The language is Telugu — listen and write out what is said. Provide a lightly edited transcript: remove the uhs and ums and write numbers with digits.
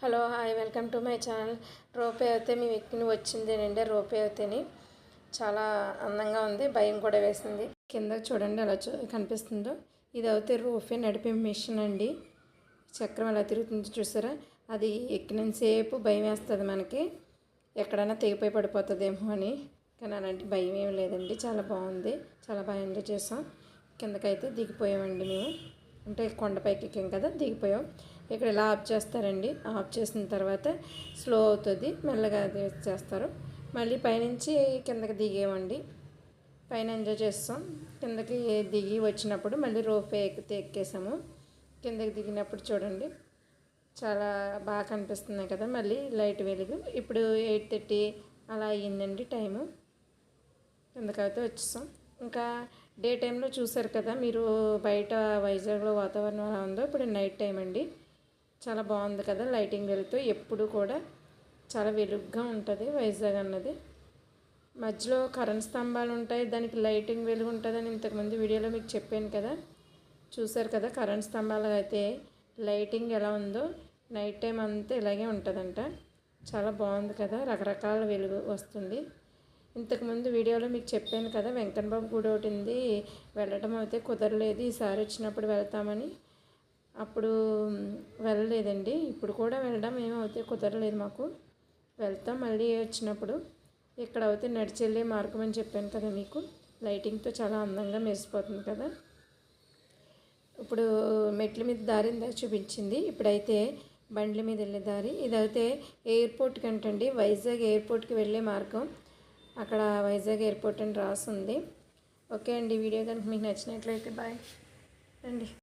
Hello hi welcome to my channel. రోపే అయితే మేము ఎక్కిన వచ్చిందేనండి. రోపే అయితేని చాలా అందంగా ఉంది, భయం కూడా వేసింది. కింద చూడండి ఎలా కనిపిస్తుందో. ఇది అయితే రోపే నడిపే మిషన్ అండి. చక్రం ఎలా తిరుగుతుందో చూసారా. అది ఎక్కినంతసేపు భయం వేస్తుంది మనకి, ఎక్కడైనా తెగిపోయి పడిపోతుందేమో అని. కానీ అలాంటి భయం ఏమి లేదండి, చాలా బాగుంది. చాలా బాగా ఎంజాయ్ చేసాం. కిందకైతే దిగిపోయామండి మేము, అంటే కొండపైకి ఎక్కాం కదా, దిగిపోయాం. ఇక్కడ ఇలా ఆఫ్ చేస్తారండి. ఆఫ్ చేసిన తర్వాత స్లో అవుతుంది, మెల్లగా చేస్తారు. మళ్ళీ పైనుంచి కిందకి దిగేవండి. పైన ఎంజాయ్ చేస్తాం. కిందకి దిగి వచ్చినప్పుడు మళ్ళీ రోపే ఎక్కేసాము. కిందకి దిగినప్పుడు చూడండి చాలా బాగా కనిపిస్తున్నాయి కదా. మళ్ళీ లైట్ వెలుగు. ఇప్పుడు 8:30 అలా అయ్యిందండి టైము. కిందకైతే వచ్చేసాం. ఇంకా డే టైంలో చూసారు కదా మీరు, బయట వైజాగ్లో వాతావరణం ఎలా ఉందో. ఇప్పుడు నైట్ టైం అండి. చాలా బాగుంది కదా, లైటింగ్ వెలుగుతూ. ఎప్పుడు కూడా చాలా వెలుగుగా ఉంటుంది వైజాగ్ అన్నది. మధ్యలో కరెంట్ స్తంభాలు ఉంటాయి, దానికి లైటింగ్ వెలుగు ఉంటుందని ఇంతకుముందు వీడియోలో మీకు చెప్పాను కదా. చూసారు కదా కరెంట్ స్తంభాలు అయితే లైటింగ్ ఎలా ఉందో. నైట్ టైం అంతా ఇలాగే ఉంటుందంట. చాలా బాగుంది కదా, రకరకాల వెలుగు వస్తుంది. ఇంతకుముందు వీడియోలో మీకు చెప్పాను కదా, వెంకన్న బాబు గుడి ఒకటి ఉంది, వెళ్ళడం అయితే కుదరలేదు. ఈసారి వచ్చినప్పుడు వెళ్తామని. అప్పుడు వెళ్ళలేదండి. ఇప్పుడు కూడా వెళ్ళడం ఏమైతే కుదరలేదు మాకు. వెళ్తాం మళ్ళీ వచ్చినప్పుడు. ఇక్కడ అయితే నడిచెళ్ళే మార్గం అని చెప్పాను కదా మీకు, లైటింగ్తో చాలా అందంగా మెరిసిపోతుంది కదా. ఇప్పుడు మెట్ల మీద దారిని చూపించింది. ఇప్పుడైతే బండ్ల మీద వెళ్ళే దారి. ఇదైతే ఎయిర్పోర్ట్కి అంటండి, వైజాగ్ ఎయిర్పోర్ట్కి వెళ్ళే మార్గం. అక్కడ వైజాగ్ ఎయిర్పోర్ట్ అని రాసి ఉంది. ఓకే అండి, వీడియో కనుక మీకు నచ్చినట్లయితే బాయ్ అండి.